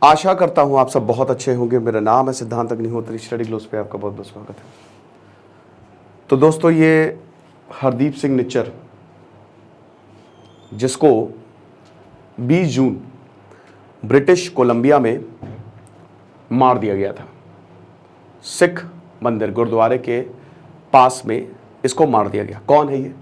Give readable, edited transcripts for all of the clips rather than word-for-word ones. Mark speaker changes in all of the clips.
Speaker 1: आशा करता हूं आप सब बहुत अच्छे होंगे। मेरा नाम है सिद्धांत अग्निहोत्री। स्टडी ग्लोस पे आपका बहुत बहुत स्वागत है। तो दोस्तों, ये हरदीप सिंह निच्चर, जिसको 20 जून ब्रिटिश कोलंबिया में मार दिया गया था, सिख मंदिर गुरुद्वारे के पास में इसको मार दिया गया। कौन है ये?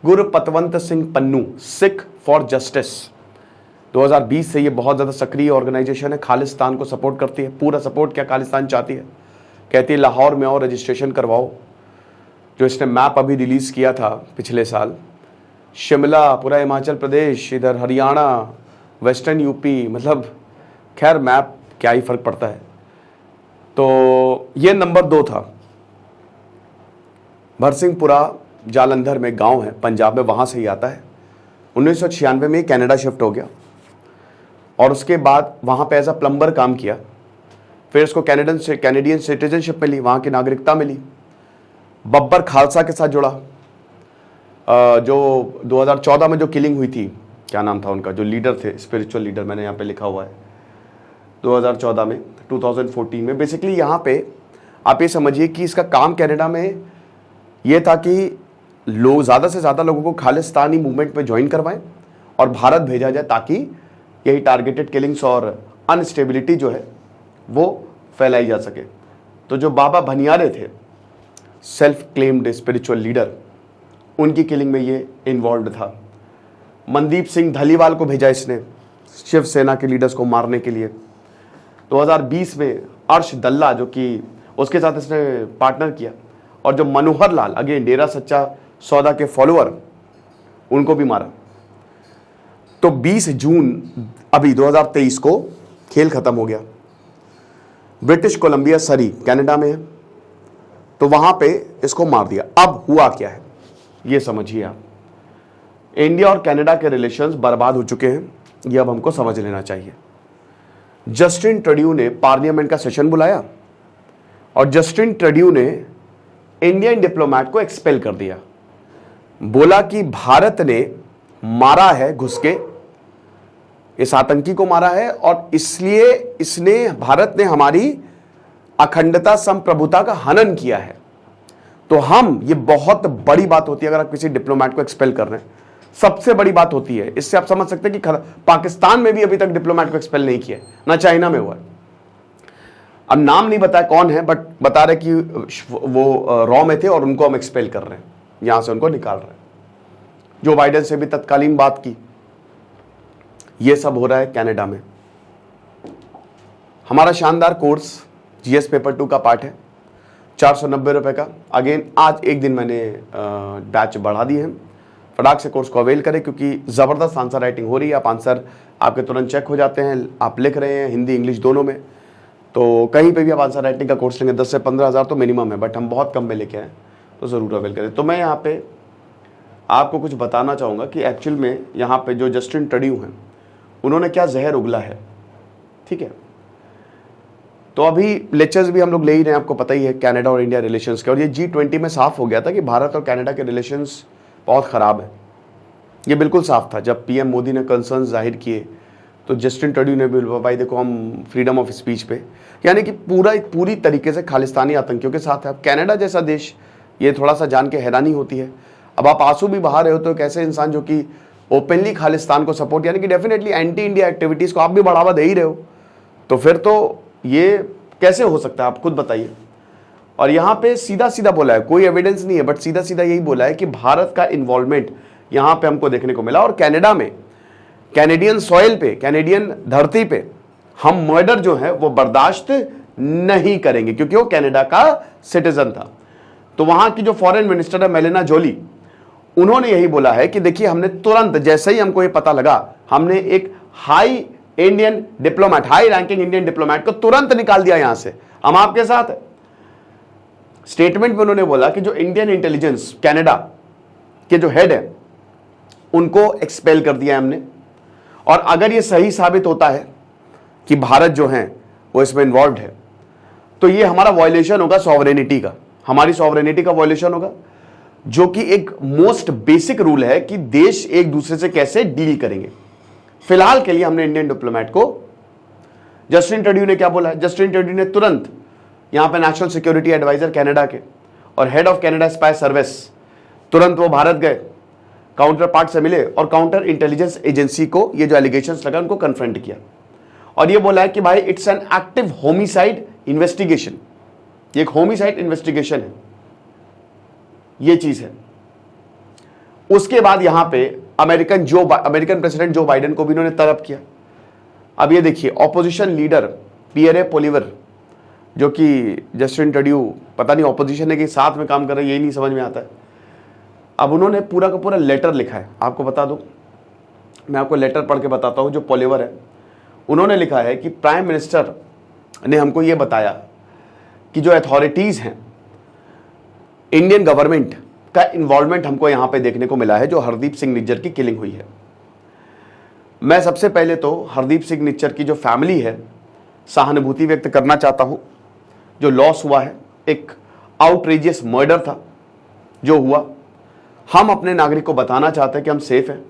Speaker 1: Gurpatwant Singh Pannu, Sikh for justice. 2020 से ये बहुत ज़्यादा सक्रिय ऑर्गेनाइजेशन है, खालिस्तान को सपोर्ट करती है। पूरा सपोर्ट क्या खालिस्तान चाहती है, कहती है लाहौर में आओ, रजिस्ट्रेशन करवाओ। जो इसने मैप अभी रिलीज़ किया था पिछले साल, शिमला, पूरा हिमाचल प्रदेश, इधर हरियाणा, वेस्टर्न यूपी, मतलब खैर मैप क्या ही फ़र्क पड़ता है। तो ये नंबर 2 था। भरसिंहपुरा जालंधर में गांव है पंजाब में, वहाँ से ही आता है। 1996 में कनाडा शिफ्ट हो गया और उसके बाद वहाँ पे एज अ प्लम्बर काम किया। फिर इसको कैनेडियन सिटीजनशिप मिली, वहाँ की नागरिकता मिली। बब्बर खालसा के साथ जुड़ा। जो 2014 में जो किलिंग हुई थी, क्या नाम था उनका, जो लीडर थे, स्पिरिचुअल लीडर, मैंने यहाँ पे लिखा हुआ है 2014 में, 2014 में। बेसिकली यहाँ पे आप ये समझिए कि इसका काम कनाडा में ये था कि लोग ज़्यादा से ज़्यादा लोगों को खालिस्तानी मूवमेंट में ज्वाइन करवाएं और भारत भेजा जाए, ताकि यही टारगेटेड किलिंग्स और अनस्टेबिलिटी जो है वो फैलाई जा सके। तो जो बाबा भनियारे थे, सेल्फ क्लेम्ड स्पिरिचुअल लीडर, उनकी किलिंग में ये इन्वॉल्व था। मनदीप सिंह धलीवाल को भेजा इसने शिवसेना के लीडर्स को मारने के लिए। 2020 में अर्श दल्ला, जो कि उसके साथ इसने पार्टनर किया, और जो मनोहर लाल, अगेन डेरा सच्चा सौदा के फॉलोअर, उनको भी मारा। तो 20 जून अभी 2023 को खेल खत्म हो गया। ब्रिटिश कोलंबिया सरी कनाडा में है, तो वहां पे इसको मार दिया। अब हुआ क्या है ये समझिए आप। इंडिया और कनाडा के रिलेशंस बर्बाद हो चुके हैं, ये अब हमको समझ लेना चाहिए। जस्टिन ट्रूडो ने पार्लियामेंट का सेशन बुलाया और जस्टिन ट्रूडो ने इंडियन डिप्लोमेट को एक्सपेल कर दिया। बोला कि भारत ने मारा है, घुस के इस आतंकी को मारा है, और इसलिए भारत ने हमारी अखंडता संप्रभुता का हनन किया है। तो हम, ये बहुत बड़ी बात होती है अगर आप किसी डिप्लोमेट को एक्सपेल कर रहे हैं, सबसे बड़ी बात होती है। इससे आप समझ सकते हैं कि पाकिस्तान में भी अभी तक डिप्लोमेट को एक्सपेल नहीं किया, ना चाइना में हुआ। अब नाम नहीं बताया कौन है, बट बता रहे कि वो रॉ में थे और उनको हम एक्सपेल कर रहे हैं, यहां से उनको निकाल रहे हैं। जो बाइडेन से भी तत्कालीन बात की। ये सब हो रहा है कनाडा में। हमारा शानदार कोर्स जीएस पेपर 2 का पार्ट है, 490 रुपए का। अगेन आज एक दिन मैंने बैच बढ़ा दी है। फटाक से कोर्स को अवेल करें, क्योंकि ज़बरदस्त आंसर राइटिंग हो रही है। आप आंसर आपके तुरंत चेक हो जाते हैं, आप लिख रहे हैं हिंदी इंग्लिश दोनों में। तो कहीं पे भी आप आंसर राइटिंग का कोर्स लेंगे 10 से 15 हज़ार तो मिनिमम है, बट हम बहुत कम में लेके आए, तो ज़रूर अवेल करें। तो मैं यहाँ पे आपको कुछ बताना चाहूँगा कि एक्चुअल में यहाँ पे जो जस्टिन ट्रूडो हैं, उन्होंने क्या जहर उगला है। ठीक है, तो अभी लेक्चर्स भी हम लोग ले ही रहे हैं, आपको पता ही है कनाडा और इंडिया रिलेशंस के। और ये G20 में साफ हो गया था कि भारत और कनाडा के रिलेशंस बहुत ख़राब है। ये बिल्कुल साफ था। जब पीएम मोदी ने कंसर्न जाहिर किए तो जस्टिन ट्रूडो ने भी, भाई देखो हम फ्रीडम ऑफ स्पीच पे, यानी कि पूरी तरीके से खालिस्तानी आतंकियों के साथ है। अब कनाडा जैसा देश, ये थोड़ा सा जान के हैरानी होती है। अब आप आंसू भी बहा रहे हो, तो कैसे इंसान जो कि ओपनली खालिस्तान को सपोर्ट, यानी कि डेफिनेटली एंटी इंडिया एक्टिविटीज़ को आप भी बढ़ावा दे ही रहे हो, तो फिर तो ये कैसे हो सकता है, आप खुद बताइए। और यहाँ पे सीधा सीधा बोला है, कोई एविडेंस नहीं है, बट सीधा सीधा यही बोला है कि भारत का इन्वॉल्वमेंट यहाँ पे हमको देखने को मिला। और कनाडा में, कैनेडियन सॉइल पे, कैनेडियन धरती पे हम मर्डर जो है वो बर्दाश्त नहीं करेंगे, क्योंकि वो कनाडा का सिटीजन था। तो वहां की जो फॉरेन मिनिस्टर है मेलिना जोली, उन्होंने यही बोला है कि देखिए, हमने तुरंत, जैसे ही हमको ये पता लगा, हमने एक high Indian diplomat, high ranking Indian diplomat को तुरंत निकाल दिया यहां से, हम आपके साथ है। स्टेटमेंट में उन्होंने बोला कि जो इंडियन इंटेलिजेंस कनाडा के जो हेड है, उनको एक्सपेल कर दिया हमने। और अगर ये सही साबित होता है कि भारत जो है वो इसमें इन्वॉल्व है, तो ये हमारा वॉयलेशन होगा सॉवरेनिटी का, हमारी सॉवरेनिटी का वॉयलेशन होगा, जो कि एक मोस्ट बेसिक रूल है कि देश एक दूसरे से कैसे डील करेंगे। फिलहाल के लिए हमने इंडियन डिप्लोमेट को जस्टिन ट्रूडो ने क्या बोला है? जस्टिन ट्रूडो ने तुरंत यहां पे नेशनल सिक्योरिटी एडवाइजर कनाडा के और head of Canada spy service, तुरंत वो भारत गए, काउंटर पार्ट से मिले और काउंटर इंटेलिजेंस एजेंसी को ये जो एलिगेशंस लगा उनको कन्फ्रंट किया और ये बोला है कि भाई it's an active homicide investigation, ये एक होमिसाइड इन्वेस्टिगेशन है, ये चीज है। उसके बाद यहां पे अमेरिकन प्रेसिडेंट जो बाइडेन को भी इन्होंने तलब किया। अब ये देखिए ऑपोजिशन लीडर पियरे पोलिवर, जो कि जस्टिन ट्रूडो पता नहीं ऑपोजिशन है कि साथ में काम कर रहे हैं, यही नहीं समझ में आता है। अब उन्होंने पूरा का पूरा लेटर लिखा है, आपको बता दूं, मैं आपको लेटर पढ़ के बताता हूं। जो पोलिवर है उन्होंने लिखा है कि प्राइम मिनिस्टर ने हमको ये बताया कि जो अथॉरिटीज हैं, इंडियन गवर्नमेंट का इन्वॉल्वमेंट हमको यहां पे देखने को मिला है जो हरदीप सिंह निज्जर की किलिंग हुई है। मैं सबसे पहले तो हरदीप सिंह निज्जर की जो फैमिली है सहानुभूति व्यक्त करना चाहता हूं। जो लॉस हुआ है, एक आउटरेजियस मर्डर था जो हुआ। हम अपने नागरिक को बताना चाहते हैं कि हम सेफ हैं।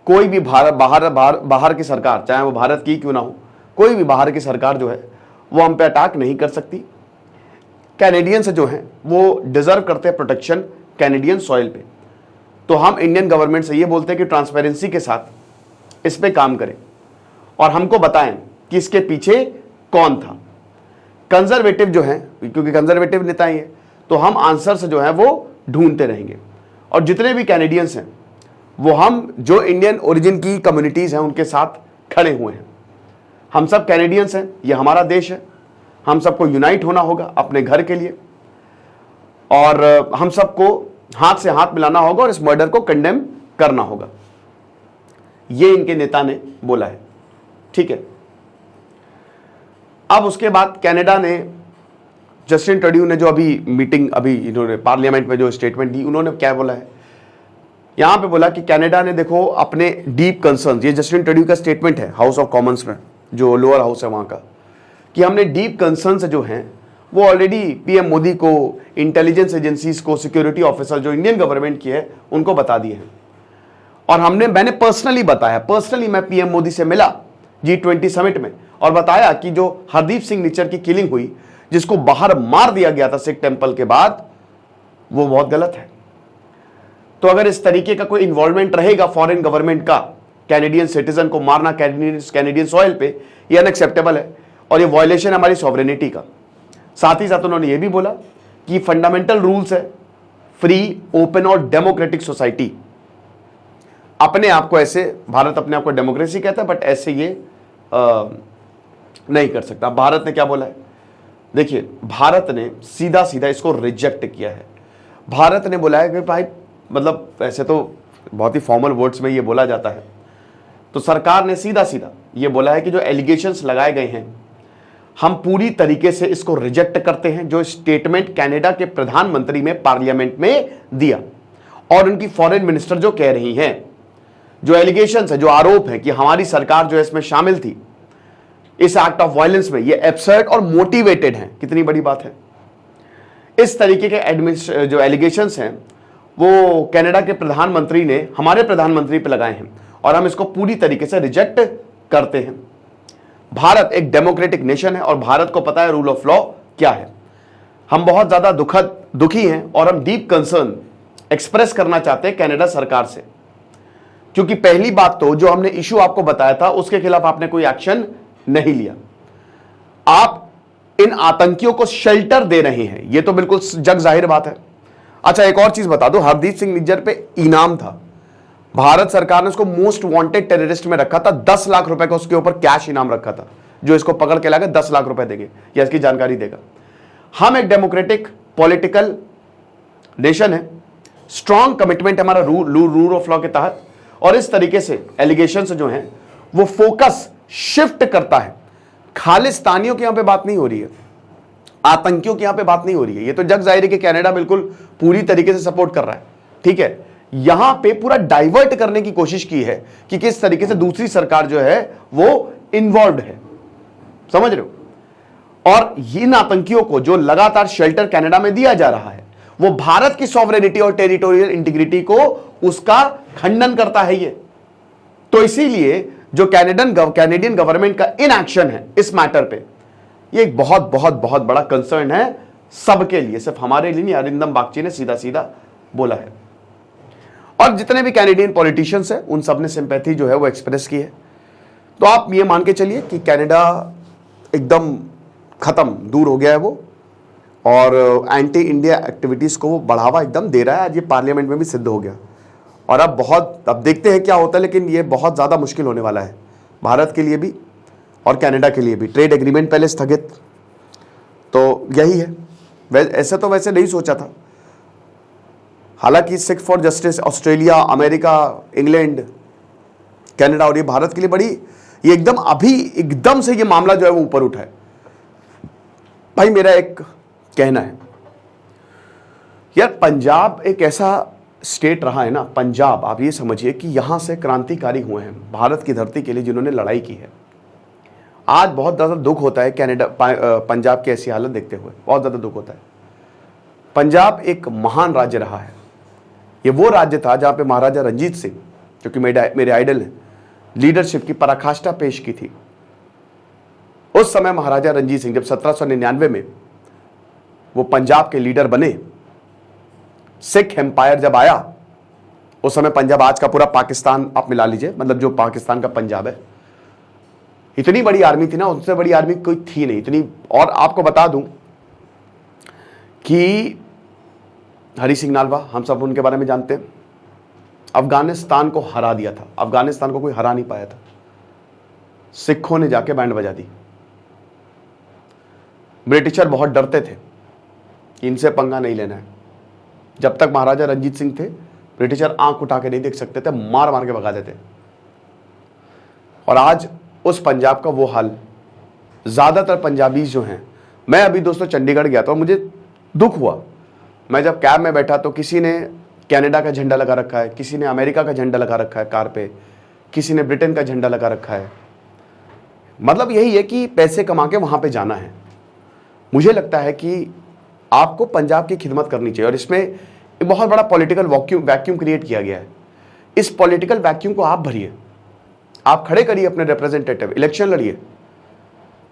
Speaker 1: कोई भी बाहर की सरकार, चाहे वो भारत की क्यों ना हो, कोई भी बाहर की सरकार जो है वो हम पे अटैक नहीं कर सकती। कैनेडियंस जो हैं वो डिजर्व करते हैं प्रोटेक्शन कैनेडियन सॉइल पे। तो हम इंडियन गवर्नमेंट से ये बोलते हैं कि ट्रांसपेरेंसी के साथ इस पे काम करें और हमको बताएं कि इसके पीछे कौन था। कंजर्वेटिव जो हैं, क्योंकि कंजर्वेटिव नेता ही है, तो हम आंसर से जो है वो ढूंढते रहेंगे। और जितने भी कैनेडियंस हैं वो हम जो इंडियन ओरिजिन की कम्युनिटीज हैं उनके साथ खड़े हुए हैं। हम सब कैनेडियंस हैं, ये हमारा देश है, हम सबको यूनाइट होना होगा अपने घर के लिए और हम सबको हाथ से हाथ मिलाना होगा और इस मर्डर को कंडेम करना होगा। ये इनके नेता ने बोला है, ठीक है। अब उसके बाद कनाडा ने, जस्टिन ट्रूडो ने जो अभी मीटिंग, अभी इन्होंने पार्लियामेंट में जो स्टेटमेंट दी, उन्होंने क्या बोला है? यहां पे बोला कि कनाडा ने देखो अपने डीप कंसर्न, ये जस्टिन ट्रूडो का स्टेटमेंट है हाउस ऑफ कॉमन्स में, जो लोअर हाउस है वहां का, कि हमने डीप कंसर्न से जो हैं वो ऑलरेडी पीएम मोदी को, इंटेलिजेंस एजेंसीज को, सिक्योरिटी ऑफिसर जो इंडियन गवर्नमेंट की है उनको बता दिए हैं। और मैंने पर्सनली बताया, पर्सनली मैं पीएम मोदी से मिला G20 समिट में और बताया कि जो हरदीप सिंह निज्जर की किलिंग हुई, जिसको बाहर मार दिया गया था सिख टेंपल के बाद, वो बहुत गलत है। तो अगर इस तरीके का कोई इन्वॉल्वमेंट रहेगा फॉरेन गवर्नमेंट का, कैनेडियन सिटीजन को मारना कैनेडियन सॉइल पे, ये अनएक्सेप्टेबल है और ये वायलेशन है हमारी सॉवरेनिटी का। साथ ही साथ उन्होंने ये भी बोला कि फंडामेंटल रूल्स है फ्री, ओपन और डेमोक्रेटिक सोसाइटी। अपने आप को ऐसे, भारत अपने आप को डेमोक्रेसी कहता है, बट ऐसे ये नहीं कर सकता। भारत ने क्या बोला है? देखिए, भारत ने सीधा सीधा इसको रिजेक्ट किया है। भारत ने बोला है कि भाई, मतलब ऐसे तो बहुत ही फॉर्मल वर्ड्स में ये बोला जाता है, तो सरकार ने सीधा सीधा ये बोला है कि जो एलिगेशंस लगाए गए हैं हम पूरी तरीके से इसको रिजेक्ट करते हैं। जो स्टेटमेंट कनाडा के प्रधानमंत्री में पार्लियामेंट में दिया और उनकी फॉरेन मिनिस्टर जो कह रही हैं, जो एलिगेशंस है, जो आरोप है कि हमारी सरकार जो है इसमें शामिल थी इस एक्ट ऑफ वायलेंस में, ये एब्सर्ड और मोटिवेटेड है। कितनी बड़ी बात है। इस तरीके के जो एलिगेशंस हैं वो कनाडा के प्रधानमंत्री ने हमारे प्रधानमंत्री पे लगाए हैं और हम इसको पूरी तरीके से रिजेक्ट करते हैं। भारत एक डेमोक्रेटिक नेशन है और भारत को पता है रूल ऑफ लॉ क्या है। हम बहुत ज्यादा दुखी हैं और हम डीप कंसर्न एक्सप्रेस करना चाहते हैं कनाडा सरकार से, क्योंकि पहली बात तो जो हमने इशू आपको बताया था उसके खिलाफ आपने कोई एक्शन नहीं लिया। आप इन आतंकियों को शेल्टर दे रहे हैं, यह तो बिल्कुल जग जाहिर बात है। अच्छा, एक और चीज बता दो, हरदीप सिंह निज्जर पे इनाम था। भारत सरकार ने उसको मोस्ट वांटेड टेररिस्ट में रखा था। 10 लाख रुपए का उसके ऊपर कैश इनाम रखा था। जो इसको पकड़ के लाएगा 10 लाख रुपए देंगे या इसकी जानकारी देगा। हम एक डेमोक्रेटिक पॉलिटिकल नेशन है, स्ट्रॉन्ग कमिटमेंट हमारा रूल ऑफ लॉ के तहत, और इस तरीके से एलिगेशन जो हैं वो फोकस शिफ्ट करता है। खालिस्तानियों की यहां पे बात नहीं हो रही है, आतंकियों की यहां पे बात नहीं हो रही है। ये तो जग जाहिर है कि कनाडा बिल्कुल पूरी तरीके से सपोर्ट कर रहा है, ठीक है। यहां पे पूरा डाइवर्ट करने की कोशिश की है कि किस तरीके से दूसरी सरकार जो है वो इन्वॉल्व है, समझ रहे हो। और इन आतंकियों को जो लगातार शेल्टर कनाडा में दिया जा रहा है वो भारत की सॉवरेनिटी और टेरिटोरियल इंटीग्रिटी को उसका खंडन करता है ये। तो इसीलिए जो कैनेडियन गवर्नमेंट का इनएक्शन है इस मैटर पे, ये एक बहुत बहुत बहुत बड़ा कंसर्न है सबके लिए, सिर्फ हमारे लिए नहीं। अरिंदम बागची ने सीधा सीधा बोला है और जितने भी कैनेडियन पॉलिटिशियंस हैं उन सब ने सिंपैथी जो है वो एक्सप्रेस की है। तो आप ये मान के चलिए कि कनाडा एकदम खत्म, दूर हो गया है वो, और एंटी इंडिया एक्टिविटीज को वो बढ़ावा एकदम दे रहा है। आज ये पार्लियामेंट में भी सिद्ध हो गया और अब देखते हैं क्या होता है, लेकिन ये बहुत ज़्यादा मुश्किल होने वाला है भारत के लिए भी और कनाडा के लिए भी। ट्रेड एग्रीमेंट पहले स्थगित, तो यही है। ऐसे तो वैसे नहीं सोचा था, हालांकि Sikh for justice Australia, America, England, Canada और ये भारत के लिए बड़ी, ये एकदम से ये मामला जो है वो ऊपर उठा है। भाई मेरा एक कहना है यार, पंजाब एक ऐसा स्टेट रहा है ना, पंजाब, आप ये समझिए कि यहां से क्रांतिकारी हुए हैं भारत की धरती के लिए जिन्होंने लड़ाई की है। आज बहुत ज़्यादा दुख होता है पंजाब की ऐसी हालत देखते हुए, बहुत ज़्यादा दुख होता है। पंजाब एक महान राज्य रहा है, ये वो राज्य था जहां पे महाराजा रंजीत सिंह, जो कि मेरे आइडल हैं, लीडरशिप की पराकाष्ठा पेश की थी। उस समय महाराजा रंजीत सिंह जब 1799 में वो पंजाब के लीडर बने, सिख एम्पायर जब आया, उस समय पंजाब, आज का पूरा पाकिस्तान आप मिला लीजिए, मतलब जो पाकिस्तान का पंजाब है, इतनी बड़ी आर्मी थी ना, उससे बड़ी आर्मी कोई थी नहीं इतनी। और आपको बता दूं कि हरी सिंह नालवा, हम सब उनके बारे में जानते हैं, अफगानिस्तान को हरा दिया था। अफगानिस्तान को कोई हरा नहीं पाया था, सिखों ने जाके बैंड बजा दी। ब्रिटिशर बहुत डरते थे, इनसे पंगा नहीं लेना है। जब तक महाराजा रंजीत सिंह थे, ब्रिटिशर आंख उठा के नहीं देख सकते थे, मार मार के भगा देते। और आज उस पंजाब का वो हाल, ज्यादातर पंजाबी जो हैं, मैं अभी दोस्तों चंडीगढ़ गया था, मुझे दुख हुआ। मैं जब कैब में बैठा तो किसी ने कनाडा का झंडा लगा रखा है, किसी ने अमेरिका का झंडा लगा रखा है कार पे, किसी ने ब्रिटेन का झंडा लगा रखा है। मतलब यही है कि पैसे कमा के वहां पे जाना है। मुझे लगता है कि आपको पंजाब की खिदमत करनी चाहिए और इसमें एक बहुत बड़ा पॉलिटिकल वैक्यूम क्रिएट किया गया है। इस पॉलिटिकल वैक्यूम को आप भरिए, आप खड़े करिए अपने रिप्रेजेंटेटिव, इलेक्शन लड़िए।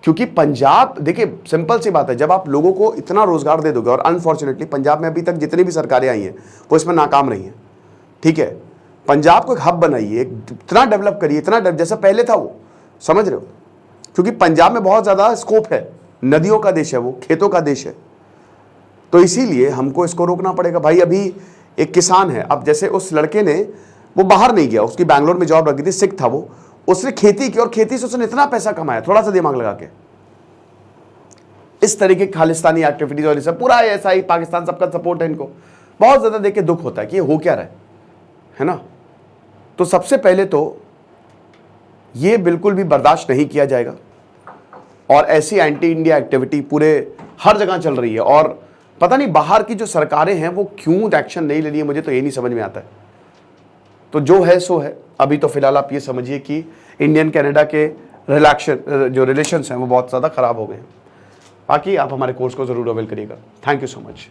Speaker 1: क्योंकि पंजाब, देखिए सिंपल सी बात है, जब आप लोगों को इतना रोजगार दे दोगे, और अनफॉर्चुनेटली पंजाब में अभी तक जितनी भी सरकारें आई हैं वो इसमें नाकाम रही हैं, ठीक है। पंजाब को एक हब बनाइए, इतना डेवलप करिए, इतना जैसा पहले था वो, समझ रहे हो। क्योंकि पंजाब में बहुत ज़्यादा स्कोप है, नदियों का देश है वो, खेतों का देश है, तो इसीलिए हमको इसको रोकना पड़ेगा। भाई अभी एक किसान है, अब जैसे उस लड़के ने, वो बाहर नहीं गया, उसकी बैंगलोर में जॉब लगी थी, सिख था वो, उसने खेती की और खेती से उसने इतना पैसा कमाया, थोड़ा सा दिमाग लगा के। इस तरीके की खालिस्तानी एक्टिविटीज और सब पूरा ऐसा ही, पाकिस्तान सबका सपोर्ट है इनको, बहुत ज्यादा देख के दुख होता है कि ये हो क्या रहा है ना। तो सबसे पहले तो ये बिल्कुल भी बर्दाश्त नहीं किया जाएगा और ऐसी एंटी इंडिया एक्टिविटी पूरे हर जगह चल रही है और पता नहीं बाहर की जो सरकारें हैं वो क्यों एक्शन नहीं ले रही है, मुझे तो ये नहीं समझ में आता है। तो जो है सो है। अभी तो फिलहाल आप ये समझिए कि इंडियन कनाडा के जो रिलेशंस हैं वो बहुत ज़्यादा ख़राब हो गए हैं। बाकी आप हमारे कोर्स को ज़रूर अवेल करिएगा। Thank you so much.